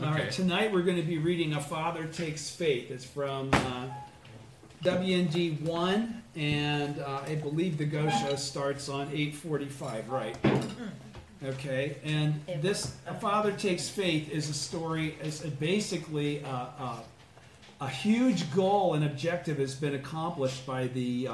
All right, tonight we're going to be reading A Father Takes Faith. It's from WND 1, and I believe the Gosho starts on 845, right? Okay, and this A Father Takes Faith is a story, is basically a huge goal and objective has been accomplished by the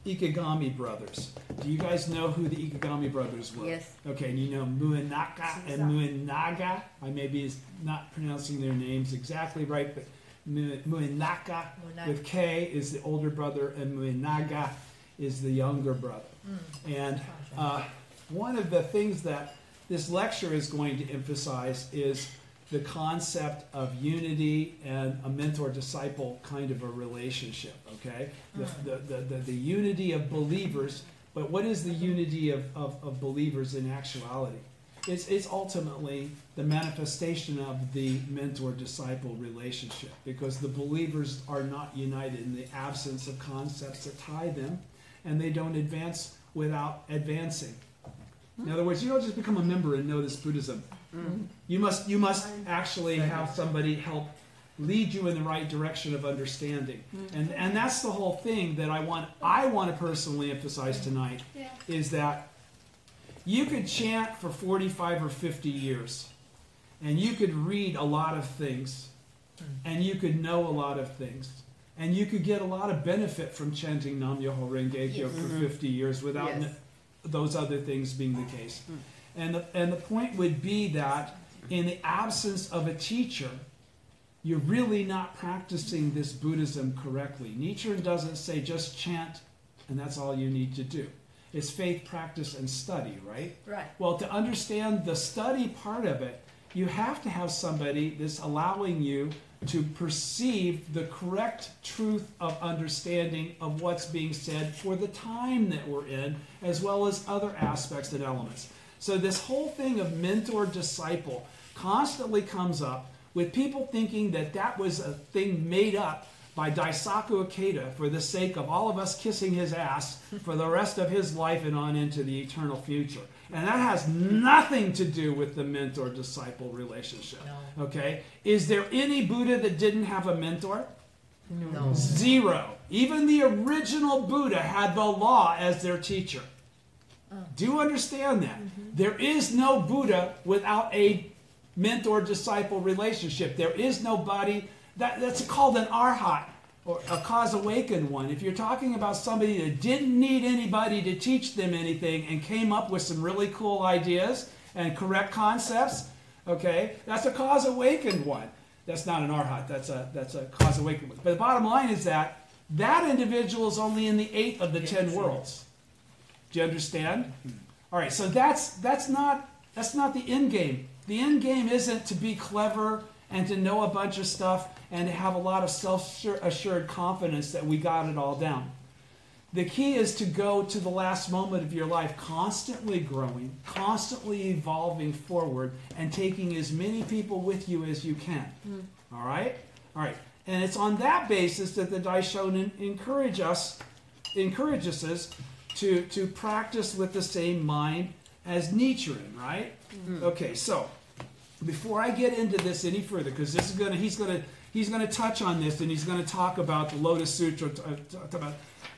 Ikegami brothers. Do you guys know who the Ikegami brothers were? Yes. Okay, and you know Muinaka and Muinaga. I may be not pronouncing their names exactly right, but Muinaka with K is the older brother, and Muinaga is the younger brother. And one of the things that this lecture is going to emphasize is the concept of unity and a mentor-disciple kind of a relationship, okay? The unity of believers, but what is the unity of believers in actuality? It's ultimately the manifestation of the mentor-disciple relationship, because the believers are not united in the absence of concepts that tie them, and they don't advance without advancing. In other words, you don't just become a member and know this Buddhism. You must actually have somebody help lead you in the right direction of understanding. And that's the whole thing that I want to personally emphasize tonight, is that you could chant for 45 or 50 years, and you could read a lot of things, and you could know a lot of things, and you could get a lot of benefit from chanting Nam Myoho Renge Kyo for 50 years without those other things being the case. And the point would be that in the absence of a teacher, you're really not practicing this Buddhism correctly. Nichiren doesn't say just chant and that's all you need to do. It's faith, practice, and study, right? Right. Well, to understand the study part of it, you have to have somebody that's allowing you to perceive the correct truth of understanding of what's being said for the time that we're in, as well as other aspects and elements. So this whole thing of mentor-disciple constantly comes up with people thinking that that was a thing made up by Daisaku Ikeda for the sake of all of us kissing his ass for the rest of his life and on into the eternal future. And that has nothing to do with the mentor-disciple relationship. No. Okay? Is there any Buddha that didn't have a mentor? No. Zero. Even the original Buddha had the law as their teacher. Do you understand that? There is no Buddha without a mentor-disciple relationship. There is nobody, that's called an arhat, or a cause awakened one. If you're talking about somebody that didn't need anybody to teach them anything and came up with some really cool ideas and correct concepts, okay, that's a cause awakened one. That's not an arhat, that's a cause awakened one. But the bottom line is that that individual is only in the 8th of the 10 worlds. Do you understand? All right, so that's not the end game. The end game isn't to be clever and to know a bunch of stuff and to have a lot of self-assured confidence that we got it all down. The key is to go to the last moment of your life constantly growing, constantly evolving forward, and taking as many people with you as you can. All right? All right. And it's on that basis that the Daishonin encourages us to practice with the same mind as Nichiren, right? Okay, so before I get into this any further, because this is he's gonna touch on this, and he's gonna talk about the Lotus Sutra.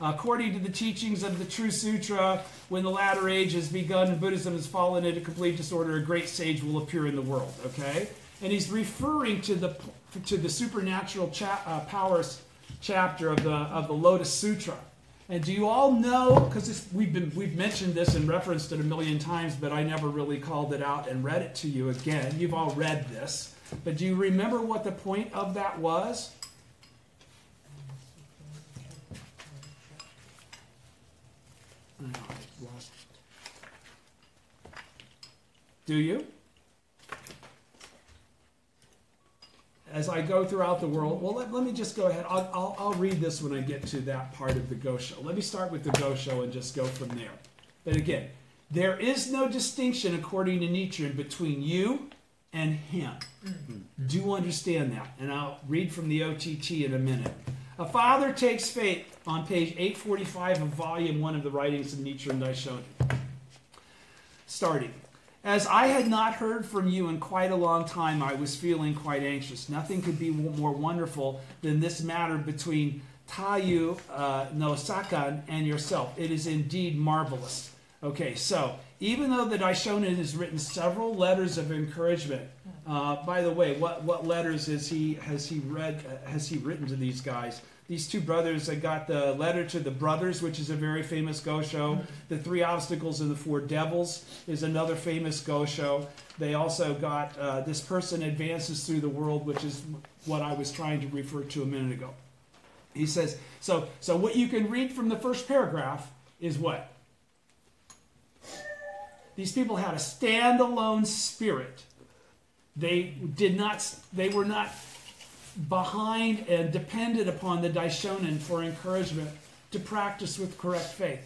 According to the teachings of the True Sutra, when the latter age has begun and Buddhism has fallen into complete disorder, a great sage will appear in the world. Okay, and he's referring to the supernatural powers chapter of the Lotus Sutra. And do you all know, because we've mentioned this and referenced it a million times, but I never really called it out and read it to you again. You've all read this. But do you remember what the point of that was? I lost it. Do you? As I go throughout the world, well, let me just go ahead. I'll read this when I get to that part of the Gosho. Let me start with the Gosho and just go from there. But again, there is no distinction, according to Nichiren, between you and him. Do you understand that? And I'll read from the OTT in a minute. A Father Takes Faith on page 845 of volume 1 of the writings of Nichiren Daishonin. Starting. As I had not heard from you in quite a long time, I was feeling quite anxious. Nothing could be more wonderful than this matter between Taiyu no Sakan and yourself. It is indeed marvelous. Okay, so even though the Daishonin has written several letters of encouragement, by the way, what letters has he written to these guys? These two brothers, I got the letter to the brothers, which is a very famous Gosho. The 3 obstacles and the 4 devils is another famous Gosho. They also got this person advances through the world, which is what I was trying to refer to a minute ago. He says, so what you can read from the first paragraph is what? These people had a standalone spirit. They were not behind and depended upon the Daishonin for encouragement to practice with correct faith.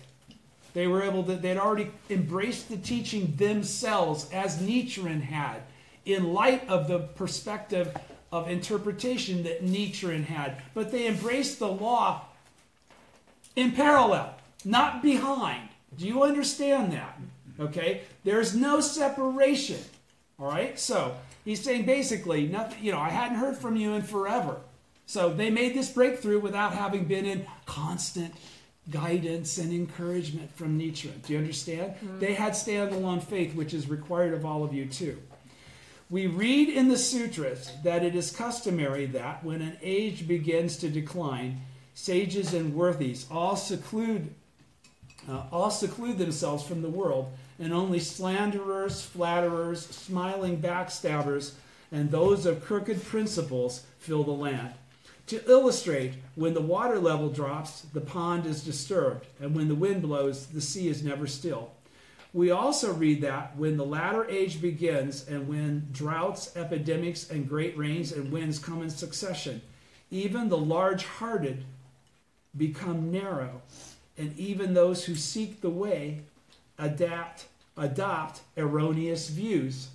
They were able to, they'd already embraced the teaching themselves as Nichiren had, in light of the perspective of interpretation that Nichiren had. But they embraced the law in parallel, not behind. Do you understand that? Okay? There's no separation. All right? So he's saying basically, nothing, I hadn't heard from you in forever. So they made this breakthrough without having been in constant guidance and encouragement from Nichiren. Do you understand? Mm-hmm. They had standalone faith, which is required of all of you too. We read in the sutras that it is customary that when an age begins to decline, sages and worthies all seclude themselves from the world, and only slanderers, flatterers, smiling backstabbers, and those of crooked principles fill the land. To illustrate, when the water level drops, the pond is disturbed, and when the wind blows, the sea is never still. We also read that when the latter age begins, and when droughts, epidemics, and great rains and winds come in succession, even the large-hearted become narrow, and even those who seek the way adopt erroneous views.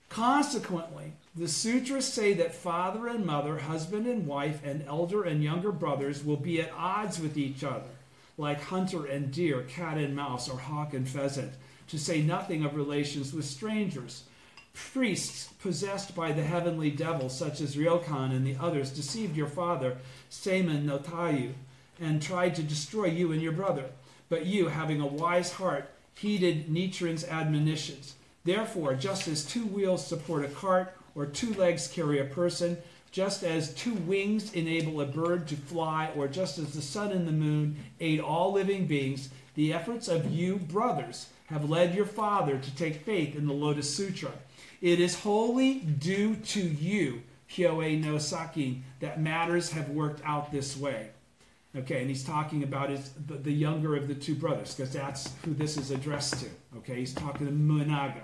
Consequently, the sutras say that father and mother, husband and wife, and elder and younger brothers will be at odds with each other, like hunter and deer, cat and mouse, or hawk and pheasant, to say nothing of relations with strangers. Priests possessed by the heavenly devil, such as Ryokan and the others, deceived your father, Seimen no Taiyu, and tried to destroy you and your brother. But you, having a wise heart, heeded Nichiren's admonitions. Therefore, just as 2 wheels support a cart, or 2 legs carry a person, just as 2 wings enable a bird to fly, or just as the sun and the moon aid all living beings, the efforts of you brothers have led your father to take faith in the Lotus Sutra. It is wholly due to you, Hyoei no Sakin, that matters have worked out this way. Okay, and he's talking about the younger of the 2 brothers, because that's who this is addressed to. Okay, he's talking to Muenaga.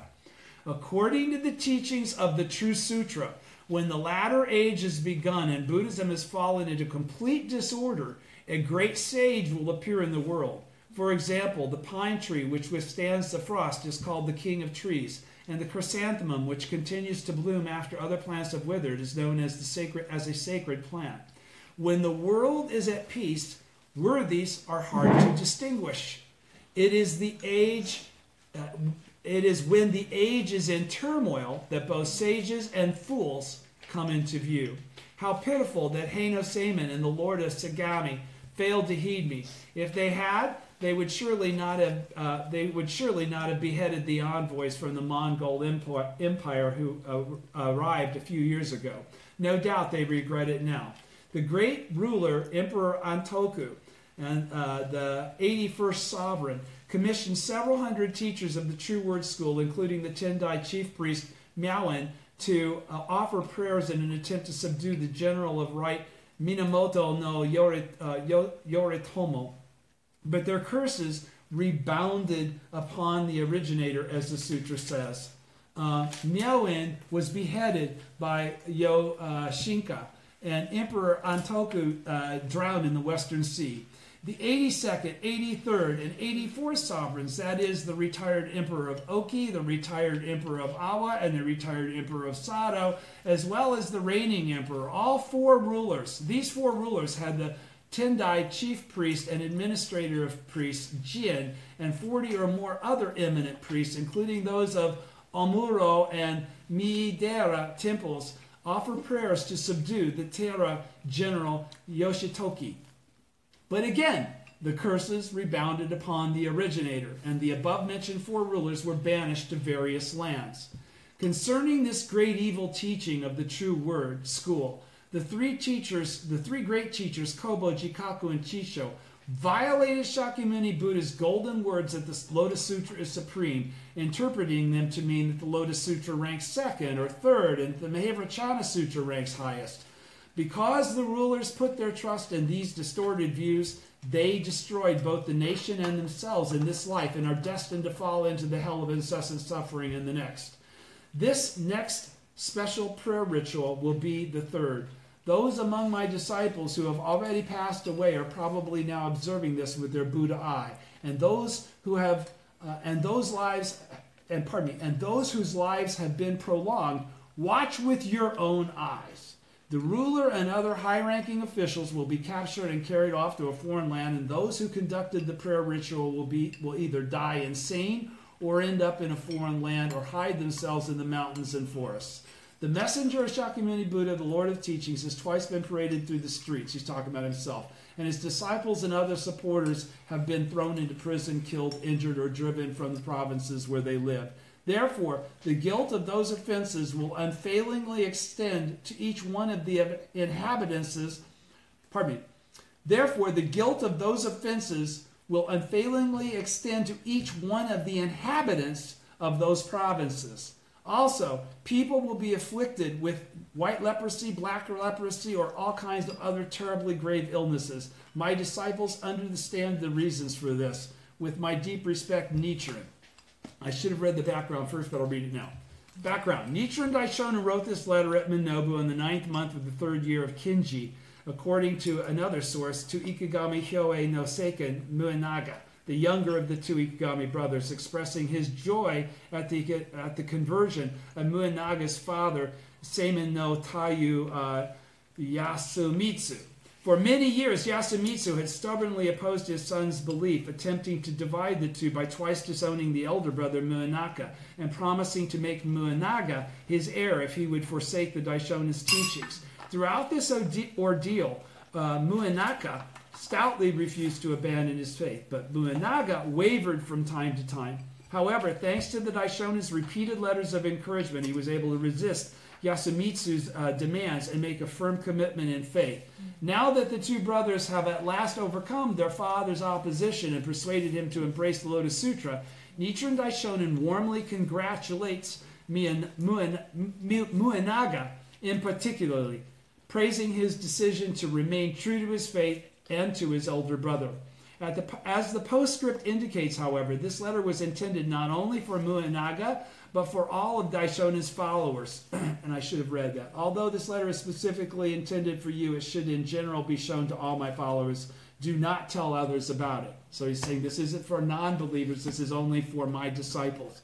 According to the teachings of the true sutra, when the latter age has begun and Buddhism has fallen into complete disorder, a great sage will appear in the world. For example, the pine tree, which withstands the frost, is called the king of trees, and the chrysanthemum, which continues to bloom after other plants have withered, is known as a sacred plant. When the world is at peace, worthies are hard to distinguish. It is when the age is in turmoil that both sages and fools come into view. How pitiful that Heino Seimen and the Lord of Sagami failed to heed me. If they had, they would surely not have beheaded the envoys from the Mongol Empire who arrived a few years ago. No doubt they regret it now. The great ruler, Emperor Antoku, and the 81st sovereign, commissioned several hundred teachers of the True Word School, including the Tendai chief priest Miaoen, to offer prayers in an attempt to subdue the general of right Minamoto no Yoritomo. But their curses rebounded upon the originator, as the sutra says. Miaoen was beheaded by Shinka, and Emperor Antoku drowned in the Western Sea. The 82nd, 83rd, and 84th sovereigns, that is, the retired Emperor of Oki, the retired Emperor of Awa, and the retired Emperor of Sado, as well as the reigning Emperor, all 4 rulers, these 4 rulers had the Tendai, chief priest and administrator of priests, Jin, and 40 or more other eminent priests, including those of Omuro and Miidera temples, offer prayers to subdue the Taira general Yoshitoki. But again, the curses rebounded upon the originator, and the above-mentioned 4 rulers were banished to various lands. Concerning this great evil teaching of the true word, school, the three great teachers, Kobo, Jikaku, and Chisho, violated Shakyamuni Buddha's golden words that the Lotus Sutra is supreme, interpreting them to mean that the Lotus Sutra ranks 2nd or 3rd, and the Mahavrachana Sutra ranks highest. Because the rulers put their trust in these distorted views, they destroyed both the nation and themselves in this life and are destined to fall into the hell of incessant suffering in the next. This next special prayer ritual will be the 3rd. Those among my disciples who have already passed away are probably now observing this with their Buddha eye, and those whose lives have been prolonged, watch with your own eyes. The ruler and other high-ranking officials will be captured and carried off to a foreign land, and those who conducted the prayer ritual will either die insane or end up in a foreign land or hide themselves in the mountains and forests. The messenger of Shakyamuni Buddha, the Lord of Teachings, has twice been paraded through the streets. He's talking about himself. And his disciples and other supporters have been thrown into prison, killed, injured, or driven from the provinces where they live. Therefore, the guilt of those offenses will unfailingly extend to each one of the inhabitants. Therefore, the guilt of those offenses will unfailingly extend to each one of the inhabitants of those provinces. Also, people will be afflicted with white leprosy, black leprosy, or all kinds of other terribly grave illnesses. My disciples understand the reasons for this. With my deep respect, Nichiren. I should have read the background first, but I'll read it now. Background. Nichiren Daishonin wrote this letter at Minobu in the 9th month of the 3rd year of Kinji, according to another source, to Ikegami Hyoei no Seiken Muenaga, the younger of the 2 Ikegami brothers, expressing his joy at the conversion of Muenaga's father, Seimen no Taiyu Yasumitsu. For many years, Yasumitsu had stubbornly opposed his son's belief, attempting to divide the two by twice disowning the elder brother Muenaka and promising to make Muenaga his heir if he would forsake the Daishonin's teachings. Throughout this ordeal, Muenaka stoutly refused to abandon his faith, but Muenaga wavered from time to time. However, thanks to the Daishonin's repeated letters of encouragement, he was able to resist Yasumitsu's demands and make a firm commitment in faith. Now that the 2 brothers have at last overcome their father's opposition and persuaded him to embrace the Lotus Sutra, Nichiren Daishonin warmly congratulates Muenaga in particular, praising his decision to remain true to his faith and to his elder brother. As the postscript indicates, however, this letter was intended not only for Muenaga, but for all of Daishonin's followers. And I should have read that. Although this letter is specifically intended for you, it should in general be shown to all my followers. Do not tell others about it. So he's saying this isn't for non-believers, this is only for my disciples.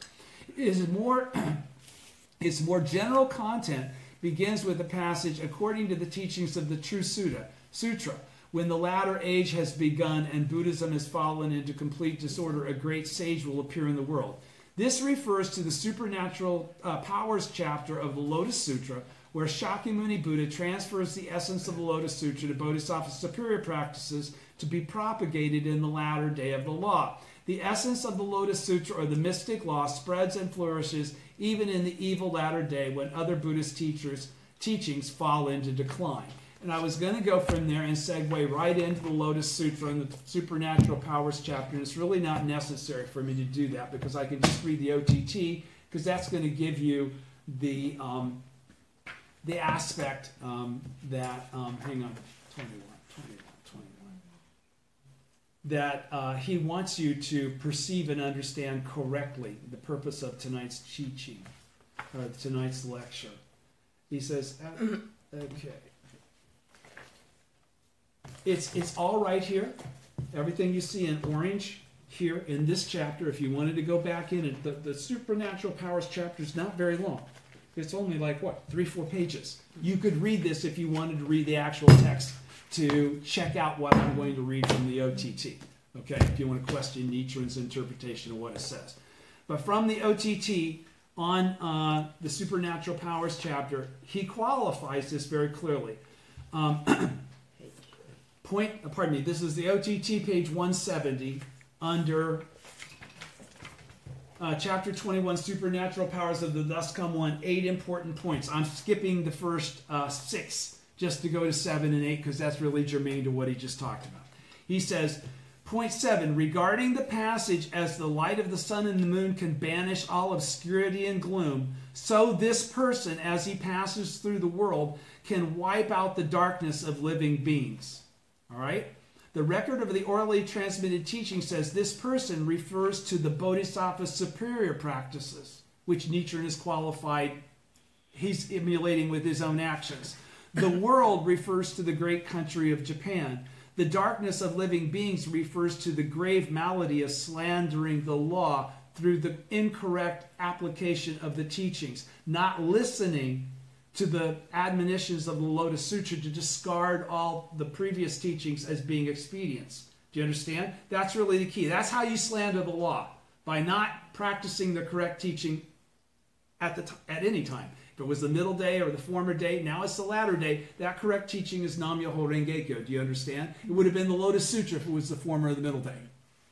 Its more general content begins with a passage according to the teachings of the true Sutra. When the latter age has begun and Buddhism has fallen into complete disorder, a great sage will appear in the world. This refers to the supernatural powers chapter of the Lotus Sutra, where Shakyamuni Buddha transfers the essence of the Lotus Sutra to Bodhisattva's superior practices to be propagated in the latter day of the law. The essence of the Lotus Sutra, or the mystic law, spreads and flourishes even in the evil latter day when other Buddhist teachings fall into decline. And I was going to go from there and segue right into the Lotus Sutra and the Supernatural Powers chapter. And it's really not necessary for me to do that because I can just read the OTT, because that's going to give you the aspect that, hang on, 21, that he wants you to perceive and understand correctly the purpose of tonight's teaching, or tonight's lecture. He says, okay. It's all right here. Everything you see in orange here in this chapter, if you wanted to go back in, and the Supernatural Powers chapter is not very long. It's only like, what, 3-4 pages. You could read this if you wanted to read the actual text to check out what I'm going to read from the OTT. Okay, if you want to question Nichiren's interpretation of what it says. But from the OTT on the supernatural powers chapter, he qualifies this very clearly. This is the OTT page 170 under chapter 21, supernatural powers of the thus come one, 8 important points. I'm skipping the first 6 just to go to 7 and 8 because that's really germane to what he just talked about. He says, point 7, regarding the passage as the light of the sun and the moon can banish all obscurity and gloom, so this person, as he passes through the world, can wipe out the darkness of living beings. All right? The record of the orally transmitted teaching says this person refers to the Bodhisattva's superior practices, which Nichiren is qualified, he's emulating with his own actions. The world refers to the great country of Japan. The darkness of living beings refers to the grave malady of slandering the law through the incorrect application of the teachings, not listening to the admonitions of the Lotus Sutra to discard all the previous teachings as being expedients. Do you understand? That's really the key. That's how you slander the law, by not practicing the correct teaching at any time. If it was the middle day or the former day, now it's the latter day, that correct teaching is Nam-myoho Renge-kyo. Do you understand? It would have been the Lotus Sutra if it was the former or the middle day.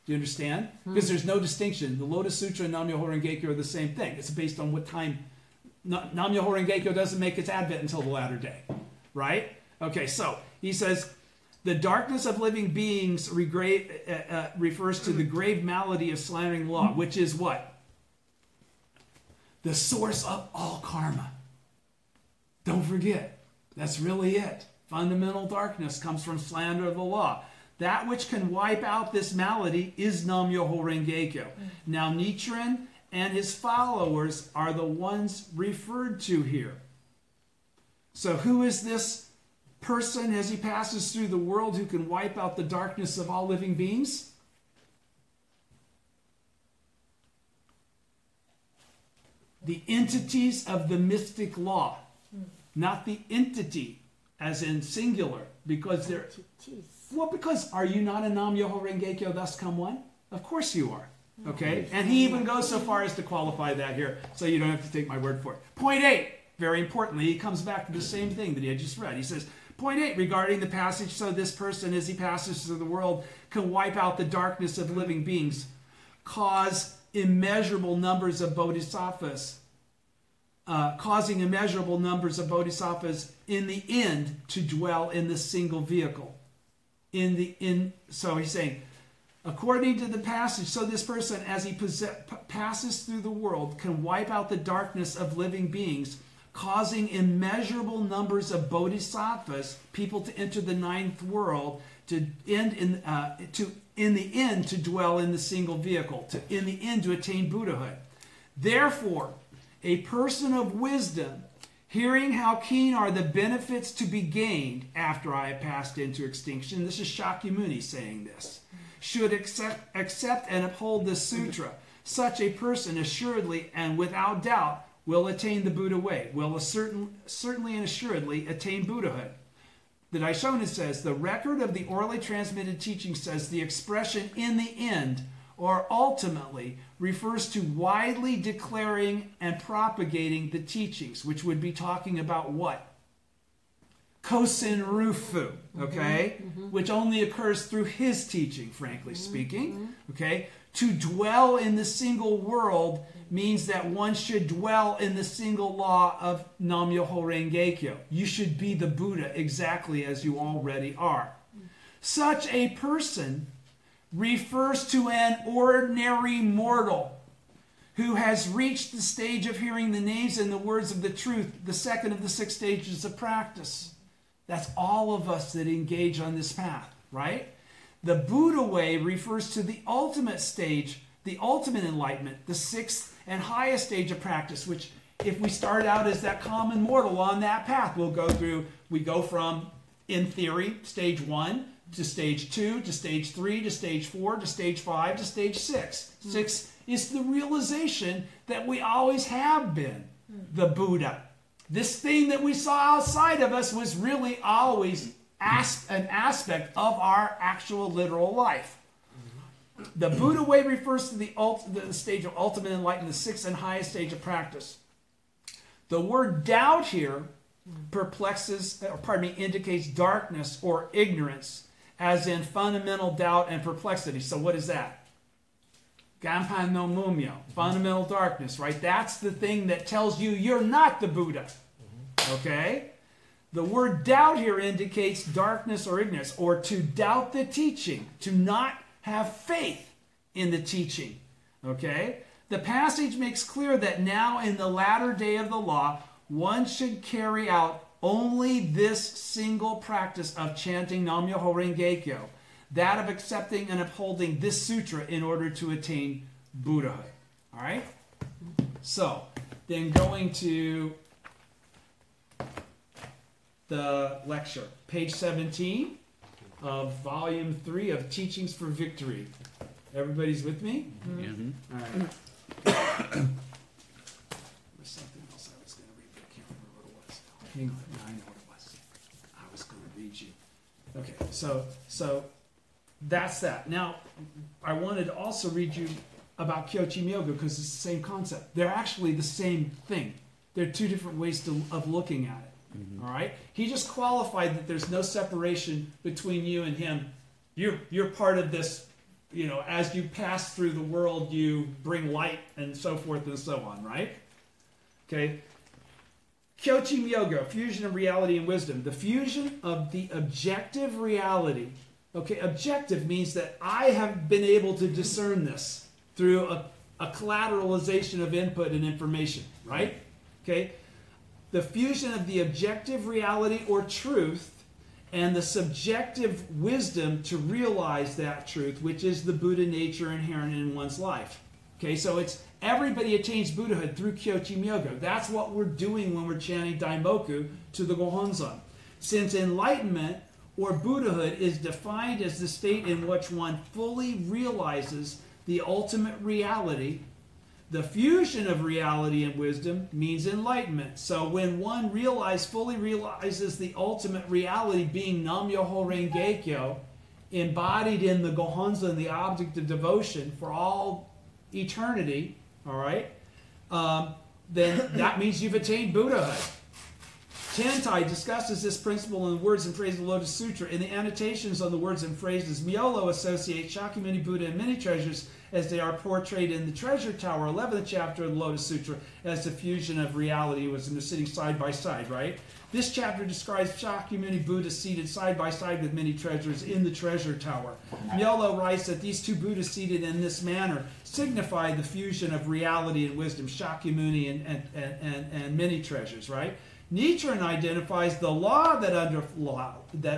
Do you understand? Because there's no distinction. The Lotus Sutra and Nam-myoho Renge-kyo are the same thing. It's based on what time. Nam-myoho Renge-kyo doesn't make its advent until the latter day. Right? Okay, so he says, the darkness of living beings refers to the grave malady of slandering law, which is what? The source of all karma. Don't forget, that's really it. Fundamental darkness comes from slander of the law. That which can wipe out this malady is Nam-myoho Renge-kyo. Now Nichiren and his followers are the ones referred to here. So who is this person as he passes through the world who can wipe out the darkness of all living beings? The entities of the mystic law. Not the entity, as in singular, because they're... Well, because are you not a Nam-myoho Renge-kyo thus come one? Of course you are. Okay? And he even goes so far as to qualify that here, so you don't have to take my word for it. Point 8, very importantly, he comes back to the same thing that he had just read. He says, point 8, regarding the passage, so this person, as he passes through the world, can wipe out the darkness of living beings, cause immeasurable numbers of bodhisattvas, causing immeasurable numbers of bodhisattvas in the end to dwell in the single vehicle. So he's saying, according to the passage, so this person, as he passes through the world, can wipe out the darkness of living beings, causing immeasurable numbers of bodhisattvas, people to enter the ninth world, in the end to dwell in the single vehicle, in the end to attain Buddhahood. Therefore, a person of wisdom, hearing how keen are the benefits to be gained after I have passed into extinction, this is Shakyamuni saying this, should accept and uphold this sutra. Such a person assuredly and without doubt will attain the Buddha way, will certainly and assuredly attain Buddhahood. The Daishonin says, the record of the orally transmitted teaching says the expression in the end, or ultimately, refers to widely declaring and propagating the teachings, which would be talking about what? Kosen Rufu, okay? Which only occurs through his teaching, frankly speaking, okay? To dwell in the single world means that one should dwell in the single law of Nam-myoho Renge-kyo. You should be the Buddha exactly as you already are. Such a person refers to an ordinary mortal who has reached the stage of hearing the names and the words of the truth, the second of the 6 stages of practice. That's all of us that engage on this path, right? The Buddha way refers to the ultimate stage, the ultimate enlightenment, the 6th and highest stage of practice, which if we start out as that common mortal on that path, we go from, in theory, stage 1 to stage 2 to stage 3 to stage 4 to stage 5 to stage 6. 6 is the realization that we always have been the Buddha. This thing that we saw outside of us was really always an aspect of our actual literal life. The Buddha way refers to the stage of ultimate enlightenment, the sixth and highest stage of practice. The word doubt here indicates darkness or ignorance, as in fundamental doubt and perplexity. So what is that? Ganpan no mumyo, fundamental darkness, right? That's the thing that tells you you're not the Buddha. Okay? The word doubt here indicates darkness or ignorance, or to doubt the teaching, to not have faith in the teaching. Okay? The passage makes clear that now in the latter day of the law, one should carry out only this single practice of chanting Nam-myoho Renge-kyo, that of accepting and upholding this sutra in order to attain Buddhahood. All right? So, then going to the lecture, page 17 of volume 3 of Teachings for Victory. Everybody's with me? Mm-hmm. All right. There's something else I was going to read, but I can't remember what it was. Hang on, I know what it was. I was going to read you. Okay, so that's that. Now, I wanted to also read you about Kyochi Myogo because it's the same concept. They're actually the same thing. They're two different ways of looking at it. Mm-hmm. All right? He just qualified that there's no separation between you and him. You're part of this, you know, as you pass through the world, you bring light and so forth and so on, right? Okay. Kyochi Myogo, fusion of reality and wisdom. The fusion of the objective reality. Okay, objective means that I have been able to discern this through a collateralization of input and information, right? Okay. The fusion of the objective reality or truth and the subjective wisdom to realize that truth, which is the Buddha nature inherent in one's life. Okay, so it's everybody attains Buddhahood through Kyochi Myogo. That's what we're doing when we're chanting Daimoku to the Gohonzon. Since enlightenment or Buddhahood is defined as the state in which one fully realizes the ultimate reality, the fusion of reality and wisdom means enlightenment. So when one fully realizes the ultimate reality being Nam-myoho Renge-kyo, embodied in the Gohonzon, the object of devotion for all eternity, all right, then that means you've attained Buddhahood. Tentai discusses this principle in the words and phrases of the Lotus Sutra. In the annotations on the words and phrases, Myolo associates Shakyamuni Buddha and many treasures as they are portrayed in the Treasure Tower, 11th chapter of the Lotus Sutra, as the fusion of reality was sitting side by side, right? This chapter describes Shakyamuni Buddha seated side by side with many treasures in the Treasure Tower. Myolo writes that these two Buddhas seated in this manner signify the fusion of reality and wisdom, Shakyamuni and many treasures, right? Nichiren identifies the law that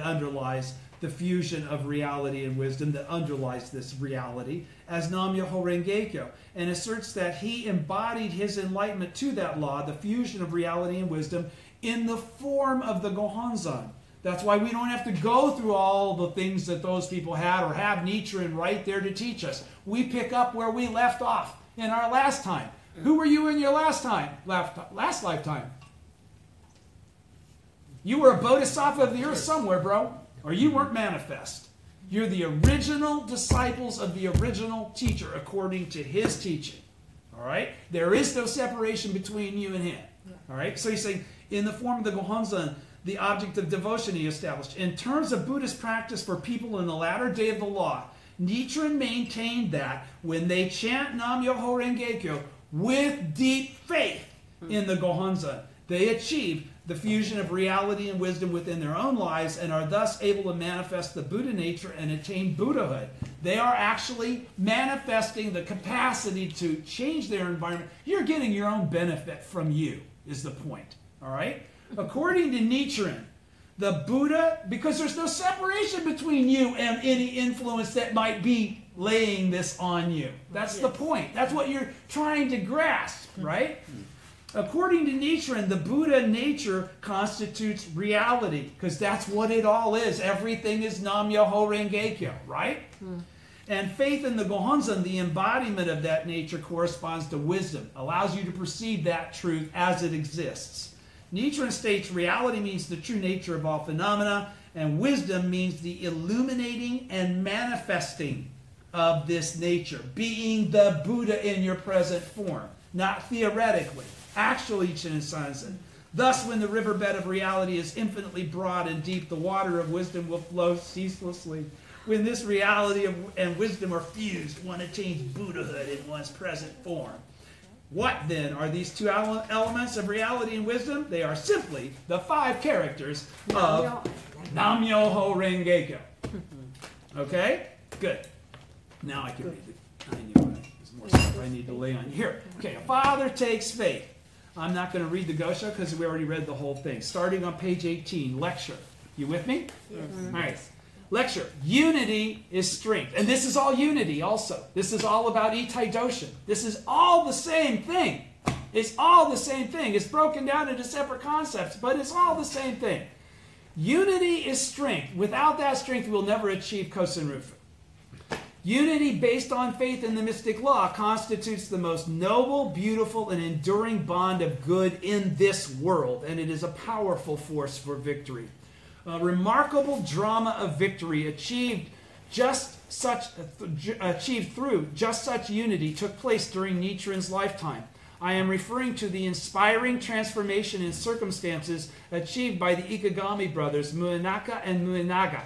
underlies the fusion of reality and wisdom that underlies this reality as Nam-myoho Renge-kyo, and asserts that he embodied his enlightenment to that law, the fusion of reality and wisdom, in the form of the Gohonzon. That's why we don't have to go through all the things that those people had or have Nichiren right there to teach us. We pick up where we left off in our last time. Who were you in your last lifetime? You were a bodhisattva of the earth somewhere, bro. Or you weren't manifest. You're the original disciples of the original teacher according to his teaching. All right? There is no separation between you and him. All right? So he's saying, in the form of the Gohonzon, the object of devotion he established. In terms of Buddhist practice for people in the latter day of the law, Nichiren maintained that when they chant Nam-myoho Renge-kyo with deep faith in the Gohonzon, they achieve the fusion of reality and wisdom within their own lives and are thus able to manifest the Buddha nature and attain Buddhahood. They are actually manifesting the capacity to change their environment. You're getting your own benefit from you, is the point. All right? According to Nichiren, the Buddha, because there's no separation between you and any influence that might be laying this on you. That's the point. That's what you're trying to grasp, right? According to Nichiren, the Buddha nature constitutes reality, because that's what it all is. Everything is Nam-myoho Renge-kyo, right? And faith in the Gohonzon, the embodiment of that nature, corresponds to wisdom, allows you to perceive that truth as it exists. Nichiren states reality means the true nature of all phenomena, And wisdom means the illuminating and manifesting of this nature, being the Buddha in your present form, not theoretically, actually, Ichinen-sansen. Thus, when the riverbed of reality is infinitely broad and deep, the water of wisdom will flow ceaselessly. When this reality and wisdom are fused, one attains Buddhahood in one's present form. What, then, are these two elements of reality and wisdom? They are simply the 5 characters of Nam-myoho Renge-kyo. Okay? Good. Now I can read it. I knew there's more stuff I need to lay on you. Here. Okay, a father takes faith. I'm not going to read the Gosha because we already read the whole thing. Starting on page 18, lecture. You with me? Yes. All right. Lecture. Unity is strength. And this is all unity also. This is all about Itai Doshin. This is all the same thing. It's all the same thing. It's broken down into separate concepts, but it's all the same thing. Unity is strength. Without that strength, we'll never achieve Kosen Rufu. Unity based on faith in the mystic law constitutes the most noble, beautiful, and enduring bond of good in this world, and it is a powerful force for victory. A remarkable drama of victory achieved through just such unity took place during Nichiren's lifetime. I am referring to the inspiring transformation in circumstances achieved by the Ikegami brothers, Muenaka and Muenaga.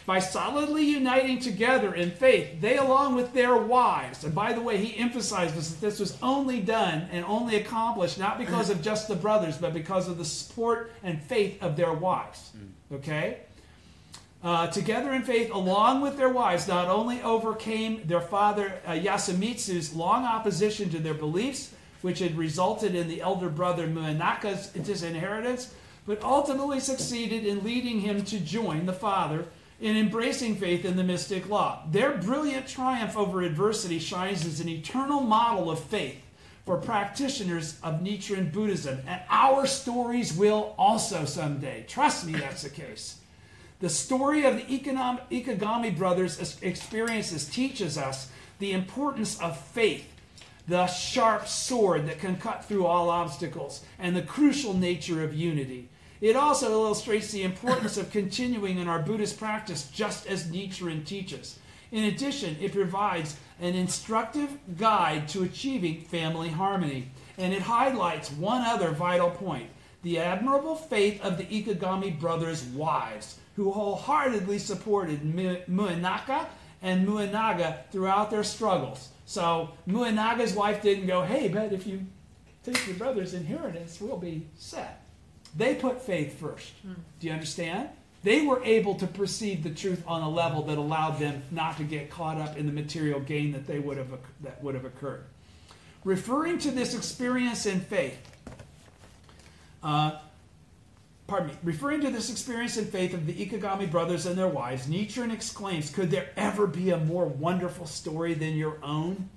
By solidly uniting together in faith, they along with their wives, and by the way, he emphasizes that this was only done and only accomplished not because of just the brothers, but because of the support and faith of their wives. Okay? Together in faith, along with their wives, not only overcame their father Yasumitsu's long opposition to their beliefs, which had resulted in the elder brother Muenaka's disinheritance, but ultimately succeeded in leading him to join the father in embracing faith in the mystic law. Their brilliant triumph over adversity shines as an eternal model of faith for practitioners of Nichiren Buddhism, and our stories will also someday. Trust me, that's the case. The story of the Ikegami brothers' experiences teaches us the importance of faith, the sharp sword that can cut through all obstacles, and the crucial nature of unity. It also illustrates the importance of continuing in our Buddhist practice just as Nichiren teaches. In addition, it provides an instructive guide to achieving family harmony. And it highlights one other vital point, the admirable faith of the Ikegami brothers' wives, who wholeheartedly supported Muenaka and Muenaga throughout their struggles. So Muenaga's wife didn't go, hey, but if you take your brother's inheritance, we'll be set. They put faith first. Do you understand? They were able to perceive the truth on a level that allowed them not to get caught up in the material gain that would have occurred. Referring to this experience in faith, referring to this experience in faith of the Ikegami brothers and their wives, Nichiren exclaims, "Could there ever be a more wonderful story than your own?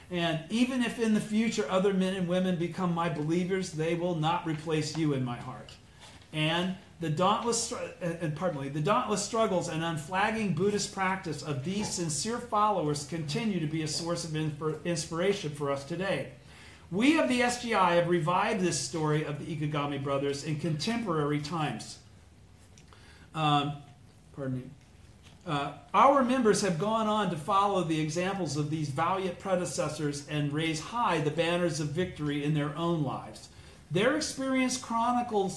And even if in the future other men and women become my believers, they will not replace you in my heart." And the dauntless struggles and unflagging Buddhist practice of these sincere followers continue to be a source of inspiration for us today. We of the SGI have revived this story of the Ikegami brothers in contemporary times. Our members have gone on to follow the examples of these valiant predecessors and raise high the banners of victory in their own lives. Their experiences chronicle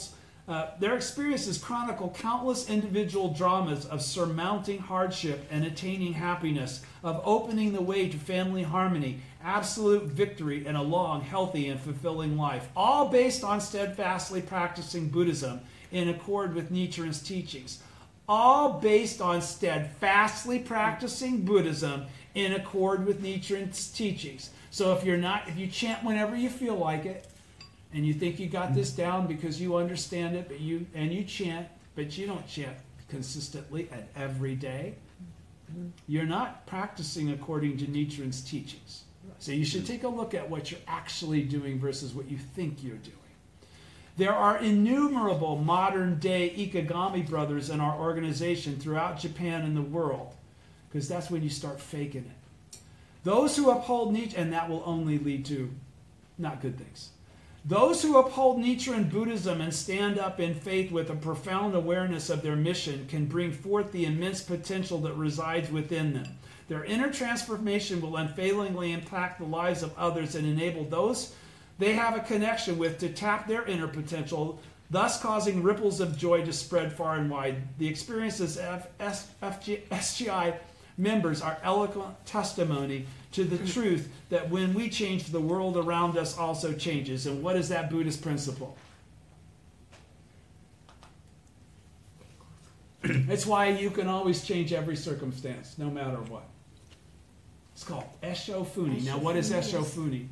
countless individual dramas of surmounting hardship and attaining happiness, of opening the way to family harmony, absolute victory, and a long, healthy, and fulfilling life, all based on steadfastly practicing Buddhism in accord with Nichiren's teachings. All based on steadfastly practicing Buddhism in accord with Nichiren's teachings. So if you chant whenever you feel like it, and you think you got this down because you understand it, but you chant, but you don't chant consistently and every day, you're not practicing according to Nichiren's teachings. So you should take a look at what you're actually doing versus what you think you're doing. There are innumerable modern-day Ikegami brothers in our organization throughout Japan and the world, because that's when you start faking it. Those who uphold Nietzsche, and that will only lead to not good things. Those who uphold Nichiren Buddhism and stand up in faith with a profound awareness of their mission can bring forth the immense potential that resides within them. Their inner transformation will unfailingly impact the lives of others and enable those they have a connection with to tap their inner potential, thus causing ripples of joy to spread far and wide. The experiences of SGI members are eloquent testimony to the truth that when we change, the world around us also changes. And what is that Buddhist principle? It's why you can always change every circumstance, no matter what. It's called Esho Funi. Now, what is Esho Funi?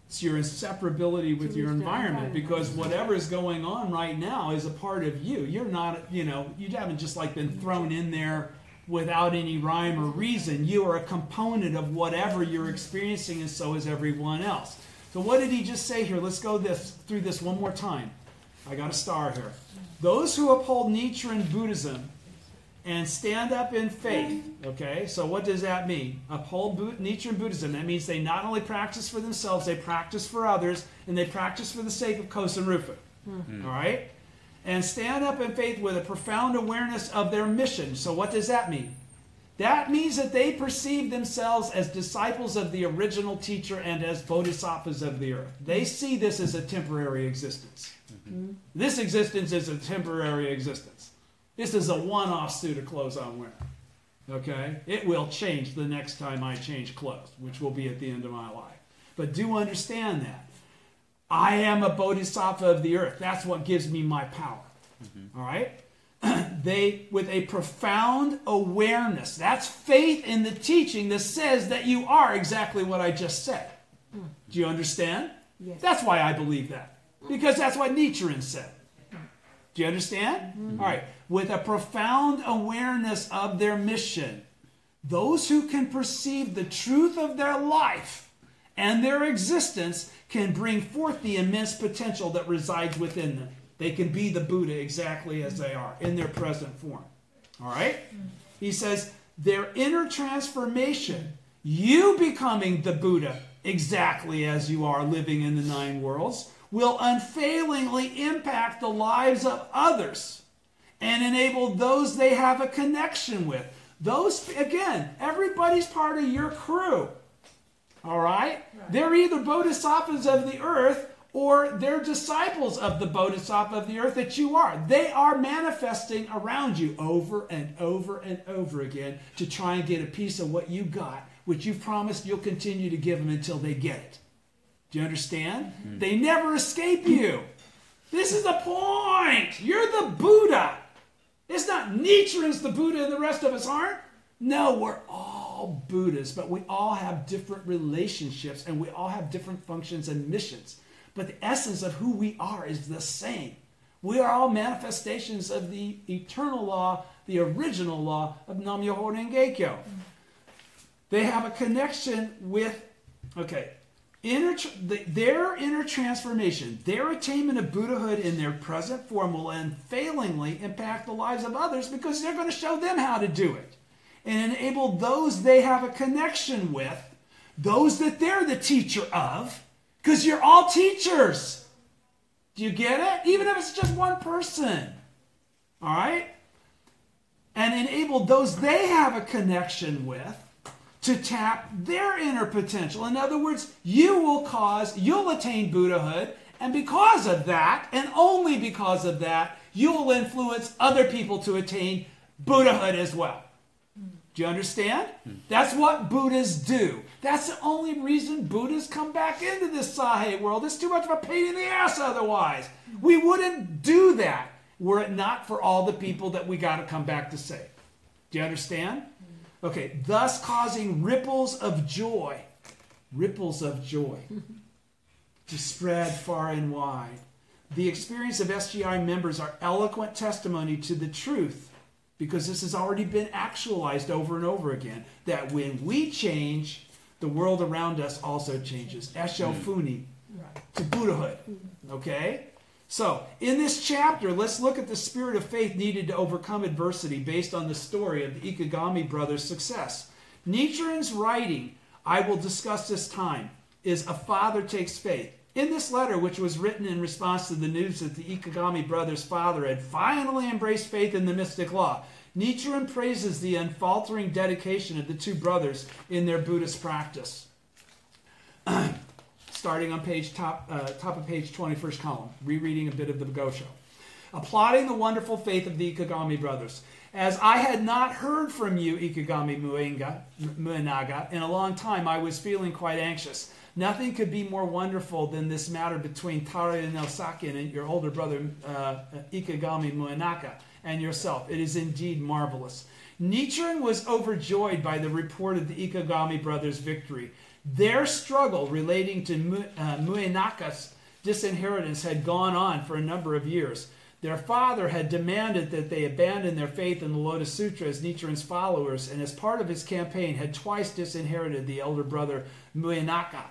It's your inseparability with your environment, because whatever is going on right now is a part of you. You're not, you haven't just like been thrown in there without any rhyme or reason. You are a component of whatever you're experiencing, and so is everyone else. So what did he just say here? Let's go through this one more time. I got a star here. Those who uphold Nichiren Buddhism and stand up in faith. Okay, so what does that mean? Uphold Nichiren Buddhism. That means they not only practice for themselves, they practice for others, and they practice for the sake of Kosen Rufu. All right? And stand up in faith with a profound awareness of their mission. So what does that mean? That means that they perceive themselves as disciples of the original teacher and as bodhisattvas of the earth. They see this as a temporary existence. This existence is a temporary existence. This is a one-off suit of clothes I'm wearing. Okay? It will change the next time I change clothes, which will be at the end of my life. But do understand that. I am a bodhisattva of the earth. That's what gives me my power. All right? They, with a profound awareness, that's faith in the teaching that says that you are exactly what I just said. Do you understand? Yes. That's why I believe that. Because that's what Nichiren said. Do you understand? All right. With a profound awareness of their mission, those who can perceive the truth of their life and their existence can bring forth the immense potential that resides within them. They can be the Buddha exactly as they are in their present form. All right? He says, their inner transformation, you becoming the Buddha exactly as you are living in the 9 worlds, will unfailingly impact the lives of others and enable those they have a connection with. Those, again, everybody's part of your crew. All right? They're either bodhisattvas of the earth or they're disciples of the bodhisattva of the earth that you are. They are manifesting around you over and over and over again to try and get a piece of what you got, which you've promised you'll continue to give them until they get it. Do you understand? They never escape you. This is the point. You're the Buddha. It's not Nichiren's the Buddha and the rest of us aren't. No, we're all Buddhas, but we all have different relationships and we all have different functions and missions. But the essence of who we are is the same. We are all manifestations of the eternal law, the original law of Nam-myoho Renge-kyo. They have a connection with, their inner transformation, their attainment of Buddhahood in their present form will unfailingly impact the lives of others because they're going to show them how to do it and enable those they have a connection with, those that they're the teacher of, because you're all teachers. Do you get it? Even if it's just one person. All right? And enable those they have a connection with to tap their inner potential. In other words, you'll attain Buddhahood, and because of that, and only because of that, you'll influence other people to attain Buddhahood as well. Do you understand? That's what Buddhas do. That's the only reason Buddhas come back into this Sahe world. It's too much of a pain in the ass otherwise. We wouldn't do that were it not for all the people that we got to come back to save. Do you understand? Okay, thus causing ripples of joy to spread far and wide. The experience of SGI members are eloquent testimony to the truth, because this has already been actualized over and over again, that when we change, the world around us also changes. Esho Funi, to Buddhahood. Okay? So, in this chapter, let's look at the spirit of faith needed to overcome adversity based on the story of the Ikegami brothers' success. Nichiren's writing, I will discuss this time, is a father takes faith. In this letter, which was written in response to the news that the Ikegami brothers' father had finally embraced faith in the mystic law, Nichiren praises the unfaltering dedication of the two brothers in their Buddhist practice. Starting on top of page 20, first column, rereading a bit of the Gosho. Applauding the wonderful faith of the Ikegami brothers. As I had not heard from you, Ikegami Muenaga, in a long time, I was feeling quite anxious. Nothing could be more wonderful than this matter between Tara no Sakin and your older brother, Ikegami Muenaka, and yourself. It is indeed marvelous. Nichiren was overjoyed by the report of the Ikegami brothers' victory. Their struggle relating to Muenaka's disinheritance had gone on for a number of years. Their father had demanded that they abandon their faith in the Lotus Sutra as Nichiren's followers, and as part of his campaign had twice disinherited the elder brother Muenaka.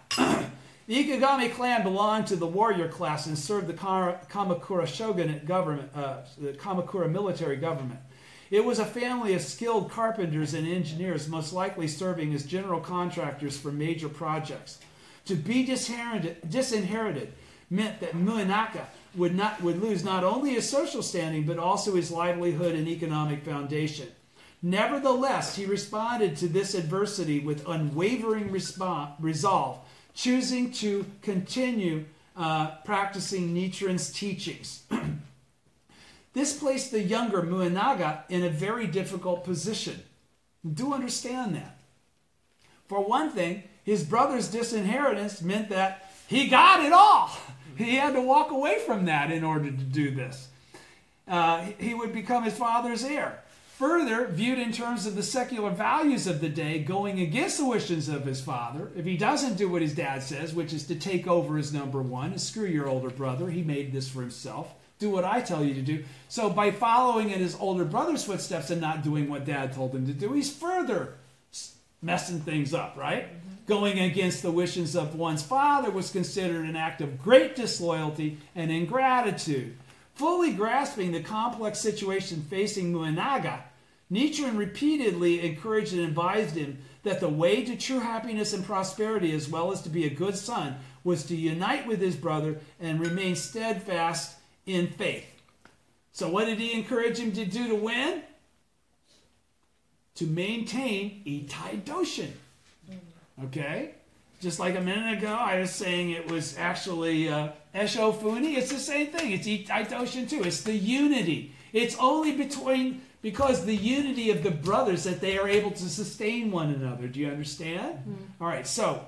The Ikegami clan belonged to the warrior class and served the Kamakura shogunate government, the Kamakura military government. It was a family of skilled carpenters and engineers, most likely serving as general contractors for major projects. To be disinherited meant that Muenaka would lose not only his social standing, but also his livelihood and economic foundation. Nevertheless, he responded to this adversity with unwavering resolve, choosing to continue practicing Nichiren's teachings. This placed the younger Muenaga in a very difficult position. Do understand that. For one thing, his brother's disinheritance meant that he got it all. He had to walk away from that in order to do this. He would become his father's heir. Further, viewed in terms of the secular values of the day, going against the wishes of his father, if he doesn't do what his dad says, which is to take over as number one, and screw your older brother, he made this for himself, do what I tell you to do. So by following in his older brother's footsteps and not doing what dad told him to do, he's further messing things up, right? Going against the wishes of one's father was considered an act of great disloyalty and ingratitude. Fully grasping the complex situation facing Muenaga, Nichiren repeatedly encouraged and advised him that the way to true happiness and prosperity, as well as to be a good son, was to unite with his brother and remain steadfast in faith. So what did he encourage him to do to win? To maintain Itai Doshin. Okay? Just like a minute ago, I was saying it was actually Esho Funi. It's the same thing. It's Itai Doshin too. It's the unity. It's only because the unity of the brothers that they are able to sustain one another. Do you understand? All right, so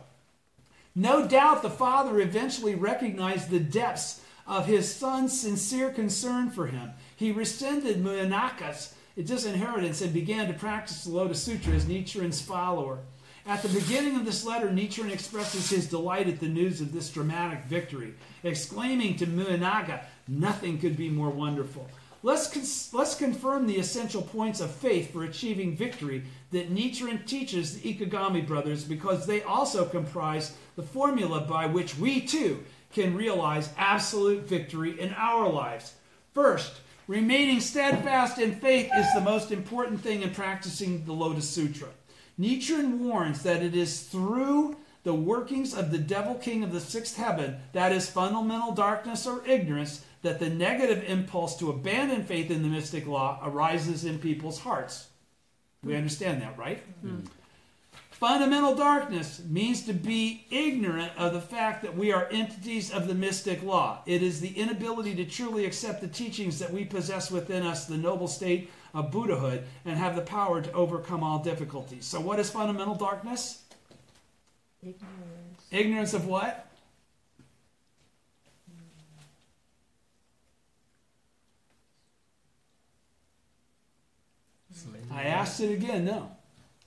no doubt the father eventually recognized the depths of his son's sincere concern for him. He rescinded Muenaka's disinheritance and began to practice the Lotus Sutra as Nichiren's follower. At the beginning of this letter, Nichiren expresses his delight at the news of this dramatic victory, exclaiming to Muenaga, "Nothing could be more wonderful." Let's confirm the essential points of faith for achieving victory that Nichiren teaches the Ikegami brothers, because they also comprise the formula by which we too can realize absolute victory in our lives. First, remaining steadfast in faith is the most important thing in practicing the Lotus Sutra. Nichiren warns that it is through the workings of the devil king of the sixth heaven, that is fundamental darkness or ignorance, that the negative impulse to abandon faith in the mystic law arises in people's hearts. We understand that, right? Mm-hmm. Fundamental darkness means to be ignorant of the fact that we are entities of the mystic law. It is the inability to truly accept the teachings that we possess within us, the noble state of Buddhahood, and have the power to overcome all difficulties. So what is fundamental darkness? Ignorance. Ignorance of what? I asked it again, no.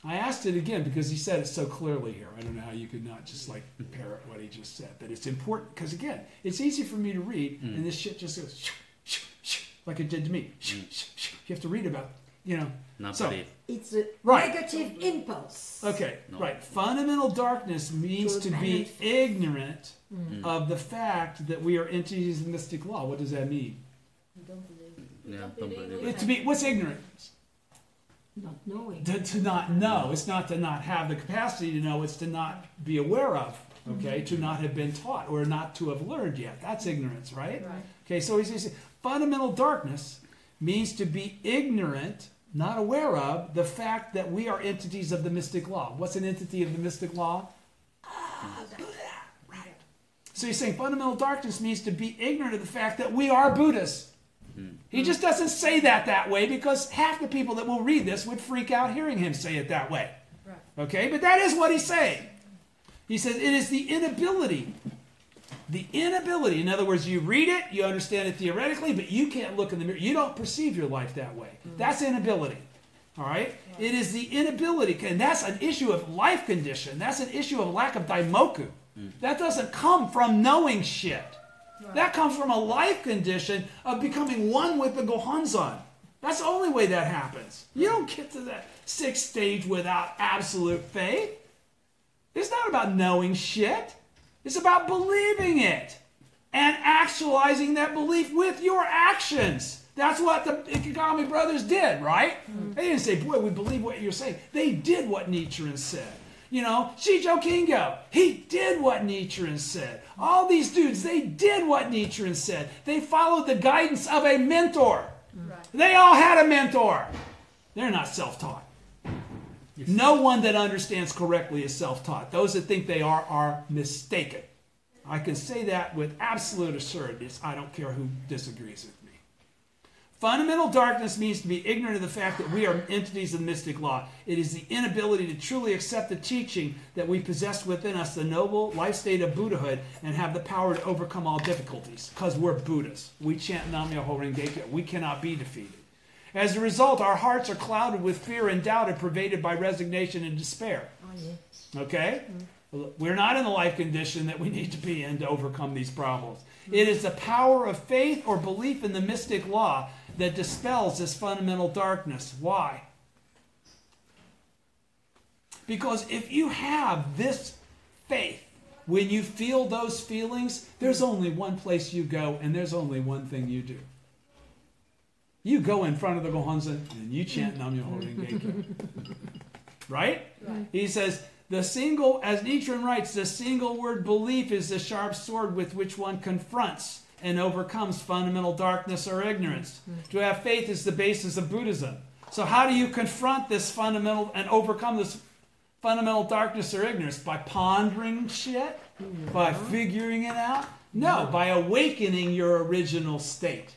I asked it again because he said it so clearly here. I don't know how you could not just like parrot what he just said. But it's important because, again, it's easy for me to read, and this shit just goes like it did to me. You have to read about, Not so, believe. It's a right. negative impulse. Okay, No. right. Fundamental darkness means to be ignorant of the fact that we are entities of mystic law. What does that mean? Don't believe it. Yeah, don't believe It, to be, what's ignorance? Not knowing. To not know. It's not to not have the capacity to know. It's to not be aware of. Okay, to not have been taught or not to have learned yet. That's ignorance, right? Right. Okay, so he's saying fundamental darkness means to be ignorant, not aware of, the fact that we are entities of the mystic law. What's an entity of the mystic law? Right. So he's saying fundamental darkness means to be ignorant of the fact that we are Buddhas. He just doesn't say that way because half the people that will read this would freak out hearing him say it that way. Right. Okay, but that is what he's saying. He says it is the inability. The inability. In other words, you read it, you understand it theoretically, but you can't look in the mirror. You don't perceive your life that way. That's inability. All right? It is the inability, and that's an issue of life condition. That's an issue of lack of daimoku. That doesn't come from knowing shit. That comes from a life condition of becoming one with the Gohonzon. That's the only way that happens. You don't get to that sixth stage without absolute faith. It's not about knowing shit. It's about believing it and actualizing that belief with your actions. That's what the Ikeda brothers did, right? They didn't say, boy, we believe what you're saying. They did what Nichiren said. You know, Shijo Kingo, he did what Nichiren said. All these dudes, they did what Nichiren said. They followed the guidance of a mentor. Right. They all had a mentor. They're not self-taught. No one that understands correctly is self-taught. Those that think they are mistaken. I can say that with absolute assurance. I don't care who disagrees with me. Fundamental darkness means to be ignorant of the fact that we are entities of the mystic law. It is the inability to truly accept the teaching that we possess within us, the noble life state of Buddhahood, and have the power to overcome all difficulties. Because we're Buddhas. We chant Nam-myoho Renge-kyo. We cannot be defeated. As a result, our hearts are clouded with fear and doubt and pervaded by resignation and despair. Oh, yes. Okay? We're not in the life condition that we need to be in to overcome these problems. It is the power of faith or belief in the mystic law that dispels this fundamental darkness. Why? Because if you have this faith, when you feel those feelings, there's only one place you go and there's only one thing you do. You go in front of the Gohonzon and you chant Nam-myoho Renge-kyo. Right? He says, as Nichiren writes, the single word belief is the sharp sword with which one confronts and overcomes fundamental darkness or ignorance. To have faith is the basis of Buddhism. So how do you confront this fundamental and overcome this fundamental darkness or ignorance? By pondering shit? By figuring it out? No, by awakening your original state.